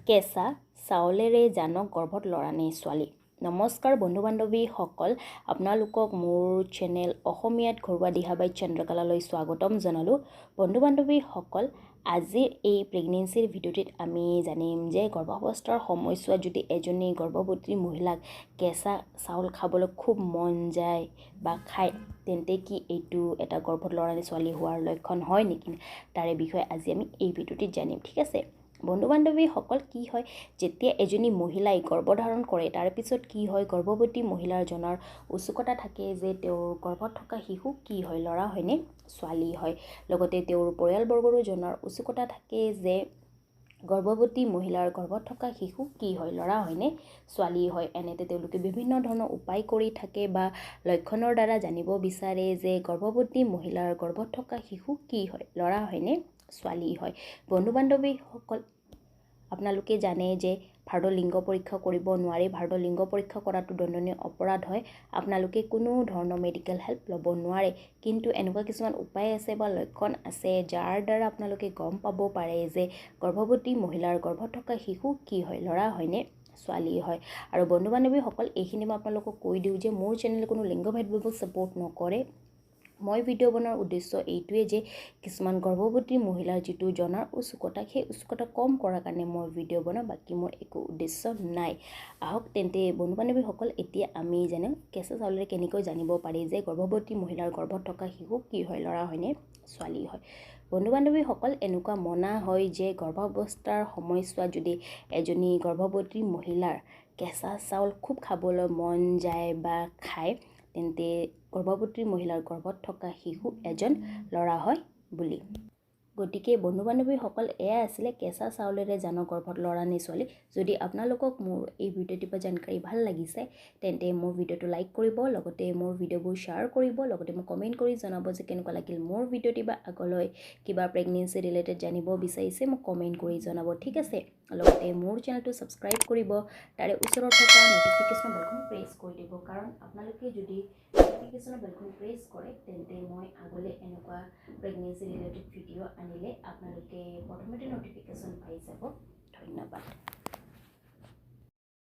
কেঁচা চাউলেৰে জানক গৰ্ভত ল'ৰা নে ছোৱালী। নমস্কাৰ বন্ধু বান্ধৱীসকল, আপোনালোকক মোৰ চেনেল অসমীয়াত ঘৰুৱা দিহাবাই চন্দ্ৰকলালৈ স্বাগতম জনালোঁ। বন্ধু বান্ধৱীসকল, আজিৰ এই প্ৰেগনেঞ্চিৰ ভিডিঅ'টিত আমি জানিম যে গৰ্ভাৱস্থাৰ সময়ছোৱাত যদি এজনী গৰ্ভৱতী মহিলাক কেঁচা চাউল খাবলৈ খুব মন যায় বা খায়, তেন্তে কি এইটো এটা গৰ্ভত ল'ৰা নে ছোৱালী হোৱাৰ লক্ষণ হয় নেকি, তাৰে বিষয়ে আজি আমি এই ভিডিঅ'টিত জানিম। ঠিক আছে বন্ধু বান্ধৱীসকল, কি হয় যেতিয়া এজনী মহিলাই গৰ্ভধাৰণ কৰে, তাৰ পিছত কি হয় গৰ্ভৱতী মহিলাৰ জনাৰ উৎসুকতা থাকে যে তেওঁৰ গৰ্ভত থকা শিশু কি হয়, ল'ৰা হয়নে ছোৱালী হয়। লগতে তেওঁৰ পৰিয়ালবৰ্গৰো জনাৰ উৎসুকতা থাকে যে গৰ্ভৱতী মহিলাৰ গৰ্ভত থকা শিশু কি হয়, ল'ৰা হয়নে ছোৱালী হয়। এনেতে তেওঁলোকে বিভিন্ন ধৰণৰ উপায় কৰি থাকে বা লক্ষণৰ দ্বাৰা জানিব বিচাৰে যে গৰ্ভৱতী মহিলাৰ গৰ্ভত থকা শিশু কি হয়, ল'ৰা হয়নে ছোৱালী হয়। বন্ধু বান্ধৱীসকল, আপোনালোকে জানে যে ভাৰতৰ লিংগ পৰীক্ষা কৰিব নোৱাৰি। ভাৰতৰ লিংগ পৰীক্ষা কৰাটো দণ্ডনীয় অপৰাধ হয়। আপোনালোকে কোনো ধৰণৰ মেডিকেল হেল্প ল'ব নোৱাৰে, কিন্তু এনেকুৱা কিছুমান উপায় আছে বা লক্ষণ আছে যাৰ দ্বাৰা আপোনালোকে গম পাব পাৰে যে গৰ্ভৱতী মহিলাৰ গৰ্ভত থকা শিশু কি হয়, ল'ৰা হয়নে ছোৱালী হয়। আৰু বন্ধু বান্ধৱীসকল, এইখিনি মই আপোনালোকক কৈ দিওঁ যে মোৰ চেনেলে কোনো লিংগ ভেদভাৱক ছাপোৰ্ট নকৰে। মই ভিডিঅ' বনোৱাৰ উদ্দেশ্য এইটোৱে যে কিছুমান গৰ্ভৱতী মহিলাৰ যিটো জনাৰ উৎসুকতা, সেই উৎসুকতা কম কৰাৰ কাৰণে মই ভিডিঅ' বনাওঁ, বাকী মোৰ একো উদ্দেশ্য নাই। আহক তেন্তে বন্ধু বান্ধৱীসকল, এতিয়া আমি জানো কেঁচা চাউলেৰে কেনেকৈ জানিব পাৰি যে গৰ্ভৱতী মহিলাৰ গৰ্ভত থকা শিশু কি হয়, ল'ৰা হয়নে ছোৱালী হয়। বন্ধু বান্ধৱীসকল, এনেকুৱা মনা হয় যে গৰ্ভাৱস্থাৰ সময়ছোৱাত যদি এজনী গৰ্ভৱতী মহিলাৰ কেঁচা চাউল খুব খাবলৈ মন যায় বা খায়, তেন্তে গৰ্ভৱতী মহিলাৰ গৰ্ভত থকা শিশু এজন ল'ৰা হয় বুলি। গতিকে বন্ধু বান্ধৱীসকল, এয়া আছিলে কেঁচা চাউলেৰে জানক গৰ্ভত ল'ৰা নে ছোৱালী। যদি আপোনালোকক মোৰ এই ভিডিঅ'টিৰ পৰা জানকাৰী ভাল লাগিছে, তেন্তে মোৰ ভিডিঅ'টো লাইক কৰিব, লগতে মোৰ ভিডিঅ'বোৰ শ্বেয়াৰ কৰিব, লগতে মোক কমেণ্ট কৰি জনাব যে কেনেকুৱা লাগিল মোৰ ভিডিঅ'টি, বা আগলৈ কিবা প্ৰেগনেঞ্চি ৰিলেটেড জানিব বিচাৰিছে মোক কমেণ্ট কৰি জনাব। ঠিক আছে, লগতে মোৰ চেনেলটো ছাবস্ক্ৰাইব কৰিব, তাৰে ওচৰত থকা ন'টিফিকেশ্যন বেলখন প্ৰেছ কৰি দিব, কাৰণ আপোনালোকে যদি ন'টিফিকেশ্যনৰ বেলখন প্ৰেছ কৰে, তেন্তে মই আগলৈ এনেকুৱা প্ৰেগনেঞ্চি ৰিলেটেড ভিডিঅ' আনিলে আপোনালোকে প্ৰথমতে ন'টিফিকেশ্যন পাই যাব। ধন্যবাদ।